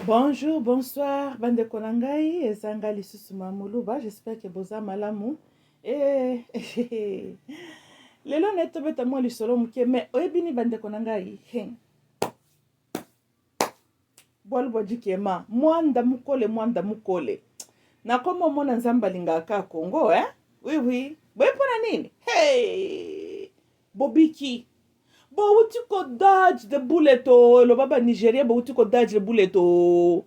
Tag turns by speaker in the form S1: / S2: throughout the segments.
S1: Bonjour, bonsoir, bande konangai, ezanga lisusu mamuluba, j'espère que boza malamu. Eh, lelo netobeta mwa lisolo muke, me oyebini bande konangai, bwalu dikema, mwanda mukole. Nakoma mona nzamba lingaka Congo, Oui, oui. Boye pona nini? Hey! Bobiki. Bo uti ko dodge the bullet o, lo baba Nigeria bo uti ko dodge the bullet o.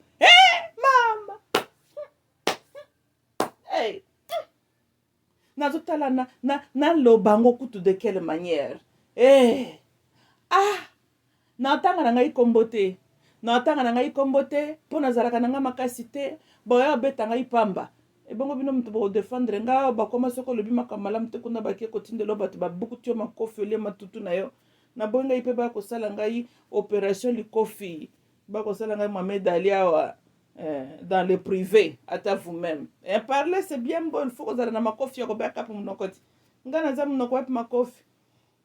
S1: Mama. Hey. Nazotala na lo bango kutu de quelle manière? Eh. Ah. Na tanga na ngai kombo te. Na tanga na ngai kombo te, po nazalaka na nga makasi te, boya beta ngai pamba. Ebongo bino mutu bo défendre nga bakoma soko lobi makamala mte kuna bakie kotindelo bato babuku tio makofi olie matutu na yo. Na bonga ipe ba kosala ngai opération likofi. Ba kosala ngai Mohamed Ali awa dans le privé, ata vous-même. Et parler c'est bien bon, il faut que vous na makofi ya kobaka pour monokoti. Nga na zamu noko wapi makofi.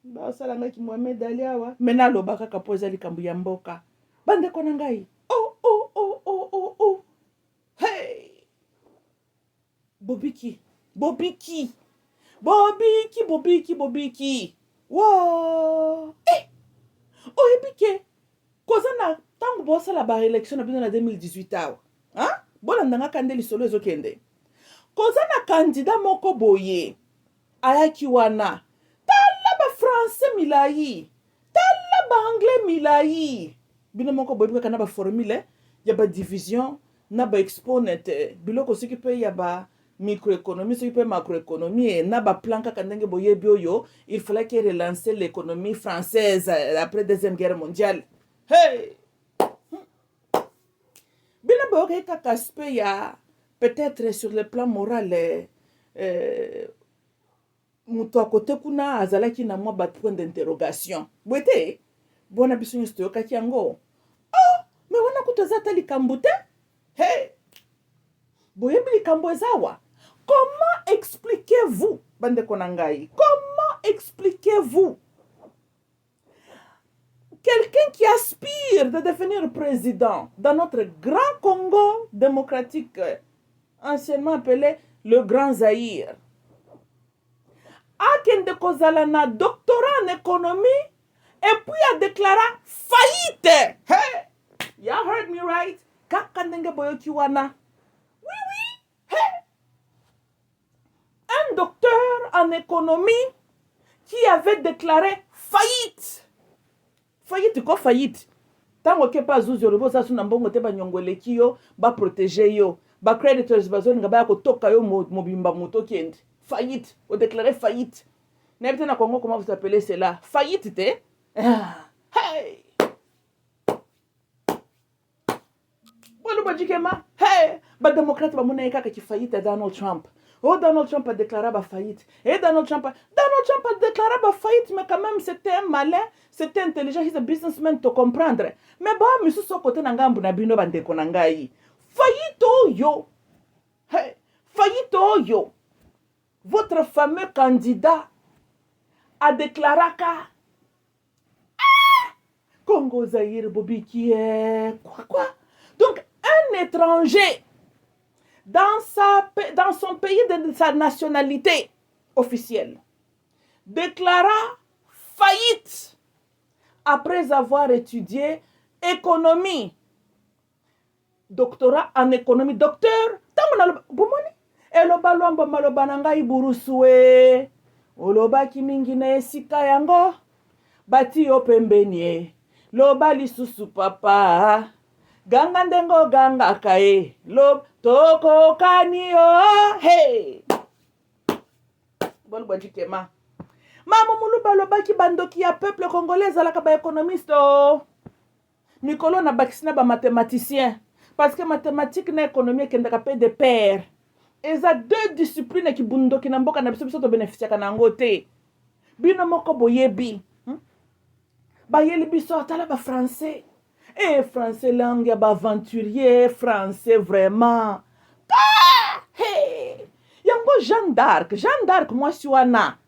S1: Ba kosala ngai ki Mohamed Ali awa. Mena lobaka kapo ezali kambu ya mboka. Bande kona ngai. Oh oh oh oh oh oh. Hey! Bobiki. Bobiki. Bobiki, Bobiki, Bobiki. Wow! Eh! Oyebike. Kozana tango bosala ba élection na bino na 2018 awa. Hein? Bona ndanga kande lisolo ezokende. Kozana candidat moko boye. Ayaki wana. Tala ba français milai. Tala ba anglais milai. Bino moko boye kana ba formule ya ba division na ba exponent biloko soki pe ya ba microéconomie, ce qui peut macroéconomie, et n'a pas plan qu'à boye bioyo, il fallait qu'il relance l'économie française après la Deuxième Guerre mondiale. Hey! Bina boye kakaspé ya peut-être sur le plan moral muto à côté kuna azalaki na mwa bat point d'interrogation. Bwete bona biso nyosto yokaki yango. Oh, mais wana kutoza likambo te? Hey! Boye likambo ezawa. Comment expliquez-vous, Bande Konangai, comment expliquez-vous quelqu'un qui aspire de devenir président dans notre grand Congo démocratique, anciennement appelé le Grand Zaïre, a kende kozalana doctorat en économie et puis a déclaré faillite? Hey, you heard me right? Kakandenge boyoki wana. Un docteur en économie qui avait déclaré faillite. Faillite quoi faillite? Tango ke pas zuzo lobo sa suna mbongo te ba nyongoleki yo, ba protéger yo, ba creditors bazoni ngaba ko toka yo mobimba moto kende. Faillite, on déclaré faillite. N'habite na Congo comment vous appelez cela? Faillite te? Hey! Bolo bajikema, hey! Ba démocrate ba mona yeka ki faillite Donald Trump. Oh, Donald Trump a déclaré la faillite. Et Donald Trump a déclaré la faillite, mais quand même, c'était un malin, c'était intelligent, il est un businessman, te comprendre. Mais bon, monsieur, ce côté, n'angambu na bino bande konangai. Faillite oh yo. Hey, faillite oh yo. Votre fameux candidat a déclaré que Congo Zaïre Bobiki est quoi? Donc, un étranger dans son pays de sa nationalité officielle, déclara faillite après avoir étudié économie, doctorat en économie, docteur, eloba lwamba maloba na ngai burusue, oloba kimingi na esika yango, bati yo pembeni, loba lisusu papa, ganga ndengo ganga kae, lob toko kanio, hey! Bon bajikema. Mama muluba loba ki bandoki ya peuple congolais alaka ba économiste o. Mikolo na bakisina ba mathématicien. Parce que mathématique na économie kendaka pe de pair. Eza deux disciplines ki bundoki na mboka na biso biso to bénéficier kana ngote. Bino moko boyebi. Ba yeli biso atala ba français. Eh, français langue ya ba aventurier, français vraiment. Ah! Hey! Yango Jeanne d'Arc, moi si wana.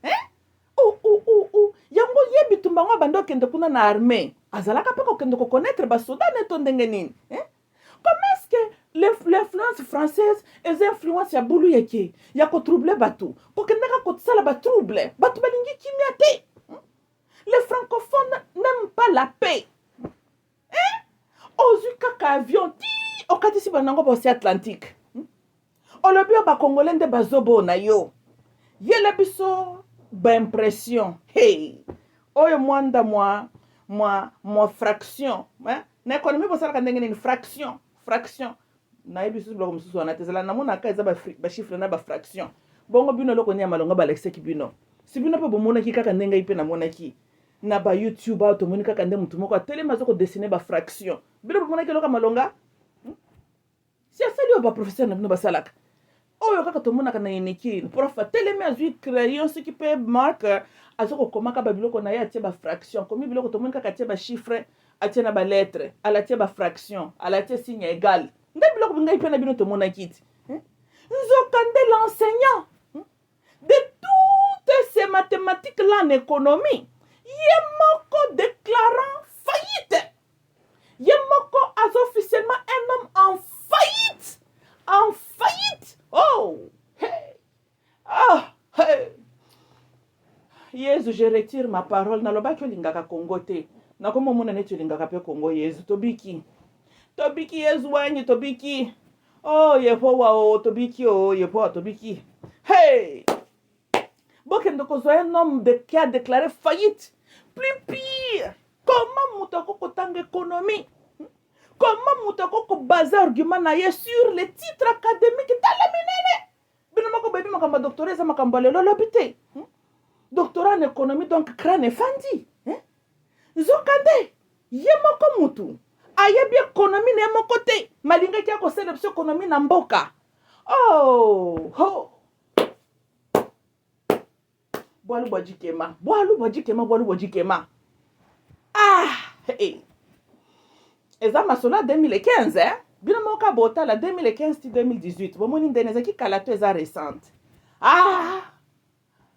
S1: Yango yebi tumbango bando kende kuna na armée. Azalaka pe ko kende ko connaître ba soda neto ndenge nini. comment est-ce que l'influence française est influence ya bulu yeke ya ko troubler bato ko kendaka ko sala ba trouble bato balingi kimia te. Les francophones n'aiment pas la paix. Hein? Ozui kaka avion ti okatisi banango ba Océan Atlantique. Olobi ba congolais nde bazobo na yo. Yele biso ba impression. Hey. Oyo mwanda moi fraction. Hein? Na économie bo sala kandenge ni fraction. Na ebisu bloko mususu wana tezala na mona ka eza ba chiffre na ba fraction. Bongo bino loko ni amalonga ba lexeki bino. Si bino pe bomona ki kaka ndenga ipe na mona ki. Na ba YouTube auto moni kaka nde mutu moko atelema zoko dessiner ba fraction. Bino bomona ki loka malonga. Si asali ba professeur na bino ba salaka. Oyo kaka tomona kana yeneki. Prof atelema azui crayon ce qui peut marquer azoko komaka ba biloko na ya tie ba fraction. Komi biloko tomoni kaka tie ba chiffre atie na ba lettre, ala tie ba fraction, ala tie signe égal. Nde biloko binga ipe na bino tomona kiti. Nzokande l'enseignant de toutes ces mathématiques-là en économie, Yemoko déclarant faillite. Yemoko as officiellement un homme en faillite. En faillite. Oh, hey. Ah, hey. Yesu, je retire ma parole. Nalobaki olingaka Congo te. Nakomo mona neti olingaka pe Congo Yesu. Tobiki. Tobiki Yesu wanyi tobiki. Oh, Yehowa oh, tobiki oh, Yehowa tobiki. Hey! Bokendo kozwa un homme qui a déclaré faillite. Plus pire, comment moutako kotanga économie? Comment moutako base argument na ye sur les titres académiques talaminene? Bino mako baby makamba doctorat za makamba lelo lobité. Doctorat en économie donc crâne fandi. Nzokande, ye moko mutu. Ayebi économie ne moko te. Malinga kia ko célébrer économie na mboka. Oh, oh. Boalu bojikema. Ah, hey. Eza masola 2015, hein? Bino moka bota la 2015-2018. Bomoni ndene ki kalato eza récente. Ah!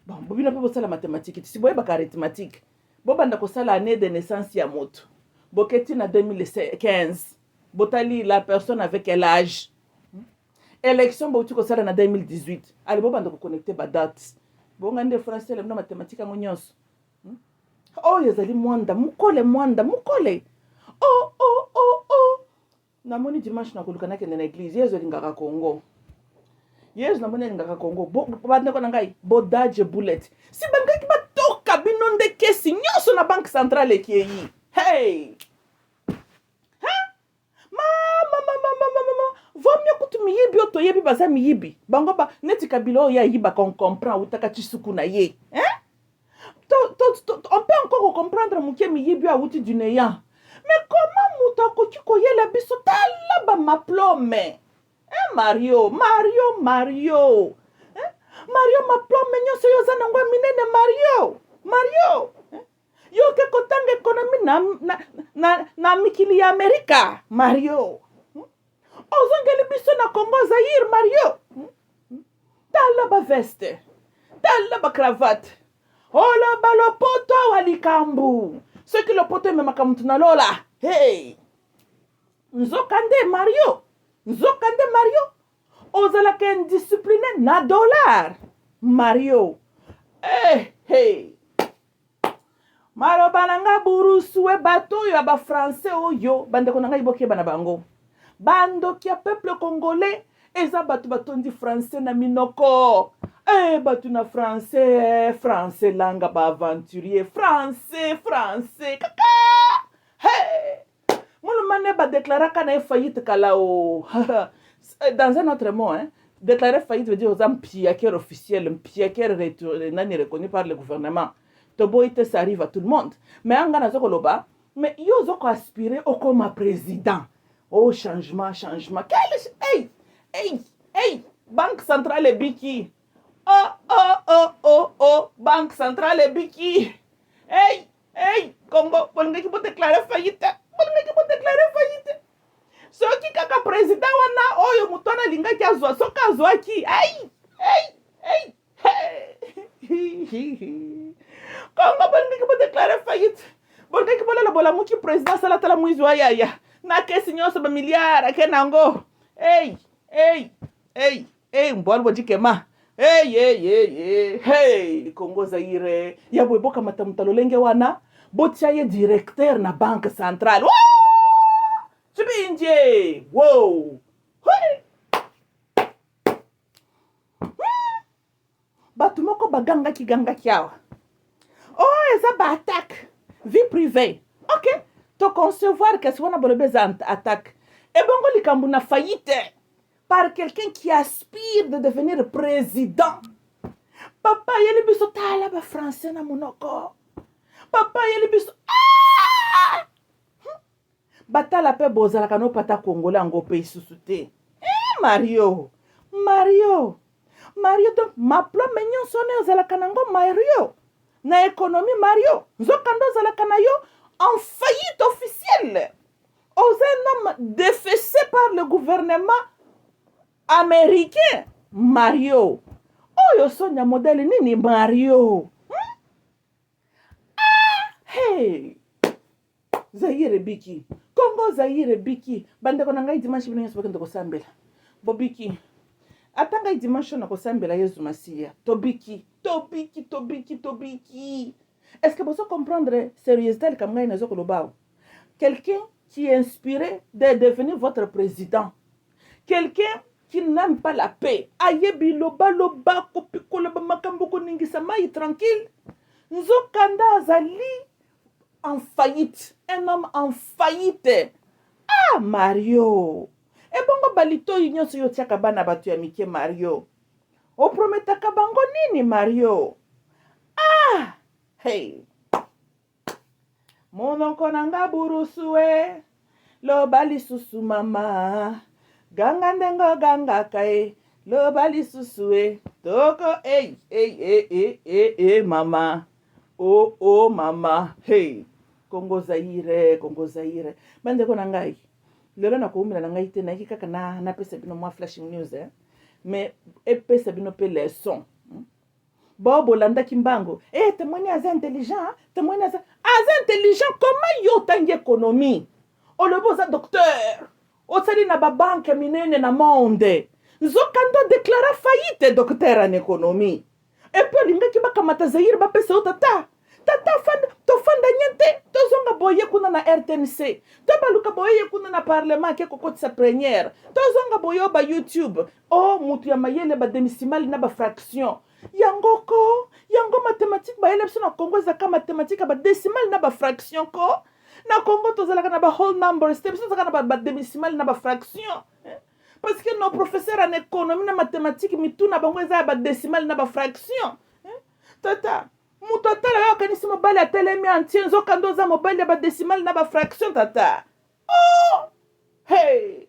S1: Bon, bobina pe bosala mathématique. Si boye baka arithmétique. Bobanda ko sala année de naissance ya moto. Boketi na 2015. Botali la personne avec quel âge? Élection botu ko sala na 2018. Allez bobanda ko connecter ba date. Bonga nde français le mathématique ngo nyonso. Oh yazali mwanda mukole. Oh. Na moni dimanche na kolukana kende na église yezo lingaka Congo. Yezo na moni lingaka Congo. Bande ko ngai bodage bullet. Si bangaki batoka bino nde kesi nyonso na banque centrale ekiyi. Hey. Vaut mieux que tu miyibi oto yebi baza miyibi. Bango ba neti kabilo ya yiba qu'on comprend utaka chisuku na ye. Hein? On peut encore comprendre muke miyibi a uti du néant. Mais comment mutako chiko yela biso tala ba maplome? Hein Mario? Hein? Mario maplome nyoso yo zana ngwa minene Mario. Hein? Yo ke kotanga ekonomi na mikili ya Amerika. Mario. Ozongeli biso na Congo Zaire Mario. Tala ba veste. Tala ba cravate. Ola ba lopoto walikambu. Ce qui lopoto me makamutu na lola. Hey. Nzokande Mario. Ozala ke indiscipliné na dollar. Mario. Hey. Maro bananga burusuwe bato yo ba français oyo bande konanga iboke bana bango. Bando kia peuple congolais eza batu batondi français na minoko. Batu na français langa ba aventurier français kaka. Hey! Mon mané ba déclarer kana faillite kala o. Dans un autre mot, hein, déclarer faillite veut dire aux hommes piaquer officiel, un piaquer nani reconnu par le gouvernement. Toboite ça arrive à tout le monde. Mais en Ghana zokoloba, mais yo zoko aspirer au comme président. Oh, changement. Hey, Banque centrale Biki. Oh, Banque centrale Biki. Hey, Congo, on ne peut déclarer faillite. Ce qui kaka président wana, oh, yo mutona linga kia zwa, soka zwa ki. Hey. Congo, on ne peut déclarer faillite. Bon, kaki bola la bola muki président salatala muizwa ya. na kesi nyonso ba milliard ake nango. Hey, mbwali bojikema. Hey, Congo Zaire. Ya boka matamtalolenge wana. Botia ye directeur na banque centrale. Chibinje. Wow. Batu moko baganga kiawa. Oh, eza ba attaque. Vie privée. Ok. To concevoir que ce wana bolobeza attaque. Et bongo likambu na faillite. Par quelqu'un qui aspire de devenir président. Papa yeli biso tala ba français na monoko. Papa yeli biso batala pe bozala kano pata congolais ngo pe susute. Mario donc ma plan menyon sonné ozala kanango Mario. Na économie Mario. Nzokando ozala kanayo en faillite officielle. Aux un homme défacé par le gouvernement américain. Mario. Oh, yo sonya modèle nini Mario. Hey. Zaire biki. Congo Zaire biki. Bande kona ngai dimanche bino nyeso bakende kosambela. Bobiki. Atanga dimanche na kosambela Yesu Masia. Tobiki. Est-ce que vous comprendre sérieusement comme ngai nazo kolobao? Quelqu'un qui est inspiré de devenir votre président. Quelqu'un qui n'aime pas la paix. Ayebi loba kopikola ba makambo ko ningisa mai tranquille. Nzokanda azali en faillite. Un homme en faillite. Ah, Mario. E bongo balito nyonso yo tiaka bana batu ya mike Mario. O prometaka bango nini Mario? Ah, hey. Mononko nanga burusue. Lo bali susu mama. Ganga ndengo ganga kai. Lo bali susue. Toko mama. Oh mama. Hey. Congo Zaire. Bande ko nangai. Lelo na ko umela nangai te na kaka na pesa bino mwa flashing news mais pesa bino pe leçon. Bobo landa kimbango. Témoigner az intelligent, az intelligent comment yo tangi économie. O le boza docteur. O tsali na ba banque minene na monde. Nzokando déclara faillite docteur en économie. Et puis linga ki bakamata Zaire ba pesa tata. Tata fanda nyente. Tozonga boye kuna na RTNC. Tabaluka boye kuna na parlement ke kokoti sa première. Tozonga boye ba YouTube. Oh mutu ya mayele ba demi-simali na ba fraction. Yango mathématique ba ele na Congo zaka mathématique ba décimal na ba fraction ko. Na Congo tozalaka na ba whole number steps tozalaka na ba demi-simali na ba fraction. Parce que nos professeurs en économie na mathématique mituna bango za ba décimal na ba fraction. Tata mutu atala yo kanisi mobile atelemi entier nzokando za mobile ya ba décimal na ba fraction tata. Oh! Hey!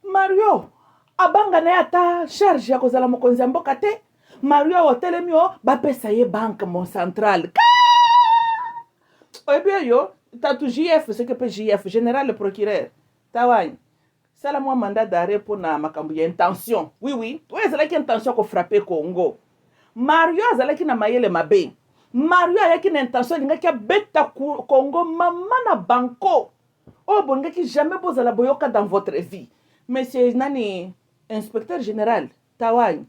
S1: Mario abanga na ata charge ya kozala mokonzi ya mboka te. Mario otelemi o bapesa ye banque mon centrale. Oyebi yo tatu JF ce que peut JF général le procureur tawani sala moi mandat d'arrêt pour na makambu ya intention. Oui toi ezalaki intention ko frapper Congo. Mario azalaki na mayele mabe. Mario ayaki na intention lingaki beta Congo mama na banco. Oh bongaki jamais bozala boyoka dans votre vie. Monsieur nani inspecteur général tawani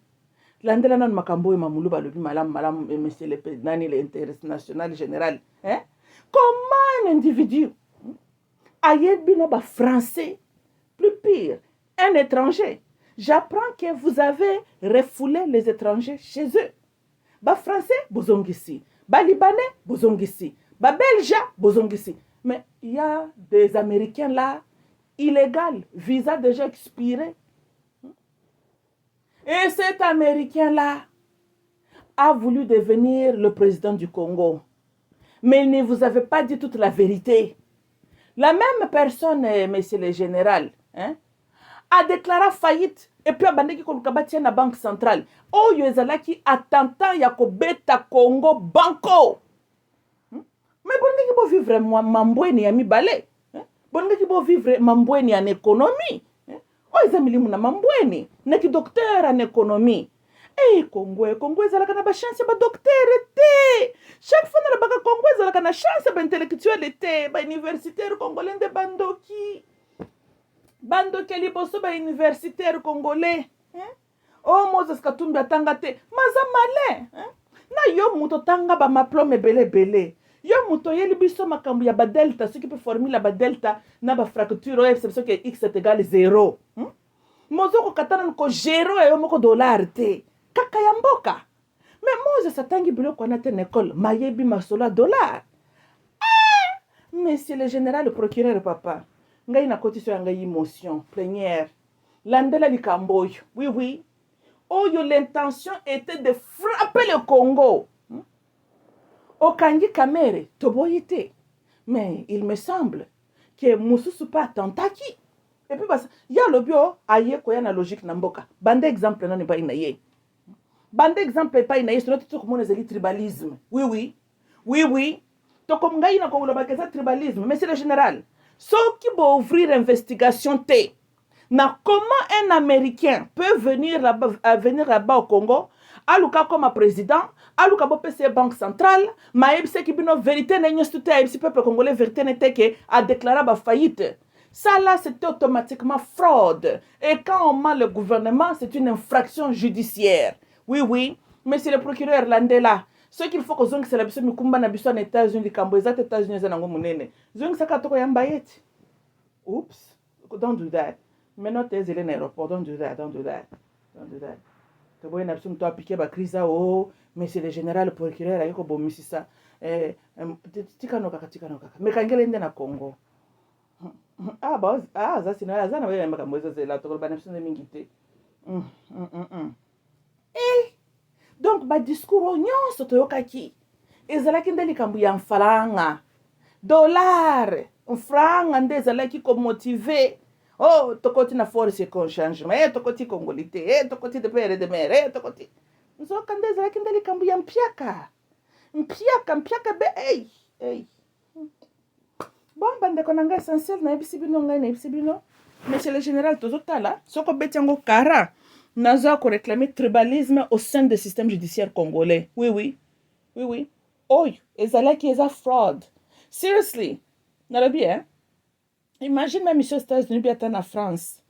S1: landela nan makambo mamulu balobi malam monsieur le nani l'international général comment un individu ayebino ba français plus pire un étranger. J'apprends que vous avez refoulé les étrangers chez eux. Ba français bozongisi, ba libanais bozongisi, ba belge bozongisi. Mais il y a des américains là illégal, visa déjà expiré. Et cet américain-là a voulu devenir le président du Congo. Mais il ne vous avait pas dit toute la vérité. La même personne, monsieur le général, a déclaré faillite et puis abandonné kolukabati na banque centrale. Oh yezalaki attentat ya kobeta Congo banco. Mais bon ngi bo vivre mambweni ya mibale. Bon ngi bo vivre mambweni en économie. Oh ezamili muna mambweni neki docteur en économie. Congo ezalaka na bachance ba docteur te. Chaque fois na baka Congo ezalaka na chance ba intellectuel te, ba universitaire congolais nde bandoki. Bandoki liboso ba universitaire congolais. Oh Moses Katumbi atanga te. Maza malin. Na yo muto tanga ba maplome bele. Yo muto yeli biso makambu ya ba delta, ce qui peut formuler ba delta na ba fracture exception que x est égal 0. Mozoko katana ko 0 yo moko dollar te. Kaka ya mboka. Mais Moses atangi biloko na te n'école, mayebi masola dollar. Monsieur le général le procureur papa. Ngai na kotiso ya ngai émotion, plénière. Landela likamboyo. Oui. Oh, l'intention était de frapper le Congo. Okangi Kamere, Toboyite. Mais il me semble que Moussousou pas tentaki. Et puis, il y a le bio, aïe, quoi, y a la logique n'amboka. Bande exemple, non, n'est pas inaïe. Bande exemple, pas inaïe, c'est notre truc, comment les tribalisme. Oui. Donc, comme gaïna, comme le bac, c'est tribalisme. Mais c'est le général. Ce qui va ouvrir investigation T. Comment un Américain peut venir là-bas au Congo, aluka comme président, aluka BPC Banque Centrale, maïb se qui bino vérité n'est pas si peuple congolais vérité n'était que a déclaré la faillite. Ça là c'était automatiquement fraude. Et quand on ment le gouvernement, c'est une infraction judiciaire. Oui, mais c'est le procureur Landela. Ce qu'il faut que zong c'est la biso mikumba na biso en États-Unis, les États-Unis zanango munene. Zong saka toko yambayet. Oops, don't do that. Mais non, t'es allé à l'aéroport, don't do that. Tu vois, il y a une toi piqué la crise, oh, mais c'est le général, le procureur, il y a un peu ça. Tikano kaka. Mais quand il est dans le Congo, ça c'est là, ça n'a pas de mal, c'est là, tu vois, c'est une mingité. Donc, bah discours oignon, c'est toi qui. Et c'est là qu'il y a des cambi en faranga, dollar, en franc, en des là qui comme motivé. Oh, tokoti na force con changement, tokoti congolité, tokoti de père de mère, tokoti. Nous avons quand des là qui ndeli kambu ya mpiaka be, hey. Bon, bande konanga essentiel na ebisibino ngai na ebisibino. Monsieur le général tozotala, soko betiango kara, naza ko réclamer tribalisme au sein du système judiciaire congolais. Oui. Oh, ezala qui est fraud. Seriously. Nalobi, hein? Imagine même ici aux États-Unis, bien en France.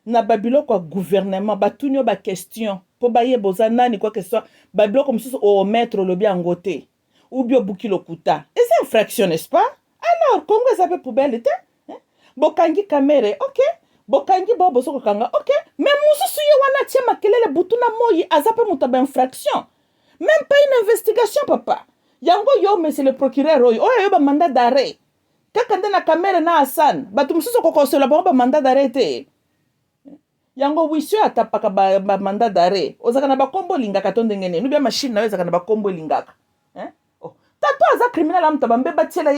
S1: Na babilo quoi gouvernement, batunyo ba question, po baye bozana ni quoi que ce soit, babilo comme ça au maître le bien ngoté, ou bien buki lokuta. Et c'est infraction, n'est-ce pas? Alors, Congo ça peut poubelle, bokangi kamere, ok. Bokangi bobo soko kanga, ok. Mais mususu ye wana tia makelele butuna moyi azape mutaba infraction. Même pas une investigation, papa. Yango yo, mais c'est le procureur, oh yo ba mandat d'arrêt. Kakande na kamera na Hassan, batu mususu kokosola ba mandat d'arrêt te. Yango wisyo atapaka ba mandat d'arrêt. Ozaka na ba kombo lingaka to ndengene. Nubia machine na ozaka na ba kombo lingaka. Oh. Tato aza criminel amta bambe batiela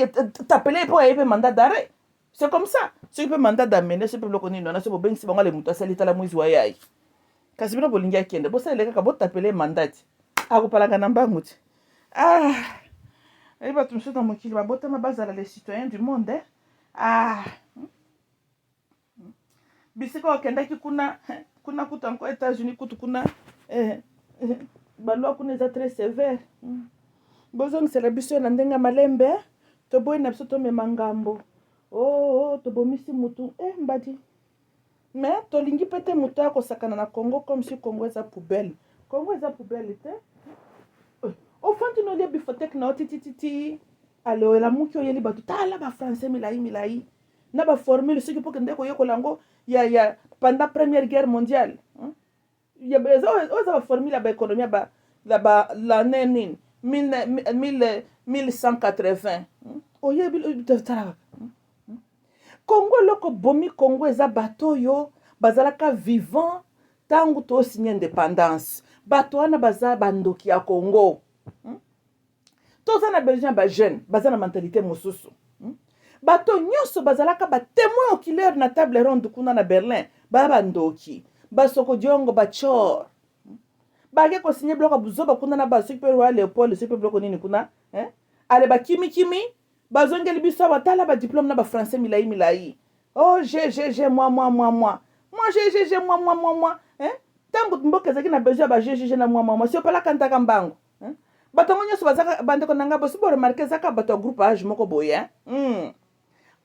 S1: tapele po yebe mandat d'arrêt. C'est comme ça. Ce qui peut mandat d'amener, ce peut le connaître, na se bo bengi bango le muta salita la mwizi wayai. Kasi bino bolinga kende, bo saleka ka bo tapele mandat. Akopalanga na mbanguti. Et bah, tout le monde qui va botter ma base à les citoyens du monde. Bisiko kenda ki kuna kutanko États-Unis kuna balwa kuna za très sévère. Bozong c'est la biso na ndenga malembe. To boy na biso to me mangambo. Oh to bomisi mutu mbadi. Mais to lingi pete mutu ko sakana na Congo comme si Congo est poubelle. Congo est poubelle te. Au fond, tu n'as pas bifotek na titi. Alors, la mouki oyeli batu tala ba français milai. Na ba formule ce qui peut que ndeko yoko lango ya pendant première guerre mondiale. Ya ba formule ba économie ba l'année 1180. Oyebi tala. Congo loko bomi Congo eza bato yo bazalaka vivant tangu to signer indépendance. Bato wana baza bandoki ya Congo. Tous on a besoin de jeunes, basé na mentalité mosusu. Bato nyoso bazalaka ba témoin oculaire na table ronde kuna na Berlin, ba ndoki, ba soko diongo ba chor. Ba ke ko signer bloc buzoba kuna na ba super roi Léopold, super bloc nini kuna, ale ba kimi, ba zongeli biso ba tala ba diplôme na ba français milai. Oh, j'ai moi. Moi, j'ai moi. tango mboka ezalaki na besoin ba GGG na mwa si opalaka ntaka mbango bato yango nyonso bazaka bandeko na nga bosi boremarke ezaka bato ya groupe age moko boye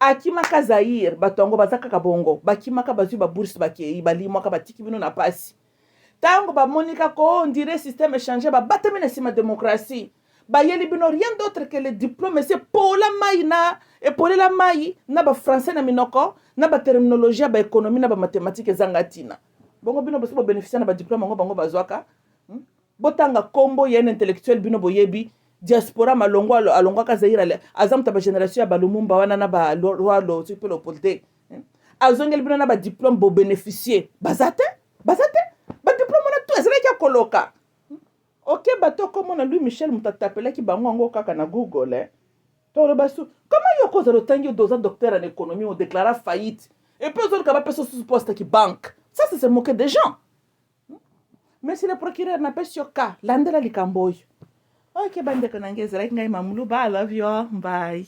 S1: akimaka Zaire bato yango baza kaka bongo bakimaka bazwi babourse bakei balimwaka batiki bino na pasi tango bamonika ko on dirait système échangé babatami na nsima démocratie bayeli bino rien d'autre que le diplôme c'est pola mai na epolela mai na bafrançais na minoko na baterminologie ya baéconomie na bamathématique ezanga ntina bongo bino bosi bobénéficie na badiplôme yango bango bazwaka botanga kombo ya intellectuel bino boyebi diaspora malongo alongwaka Zaire aza moto ya bagénération ya balumumba wana na baloi soki mpe lopolte azongeli bino na badiplôme bobénéficie baza te badiplôme wana to ezalaki ya koloka ok bato komona Louis Michel moto atapelaki bango yango kaka na Google toloba su comment yo kozala otangi odoza docteur en économie odéclara faillite et puis ozoluka bapesa sous poste ki banque ça c'est se moquer des gens. Mais si le procureur n'appelle sur cas landela likambo oyo ok bandeko nange ezalaki ngai mamulu ba I love you all bye.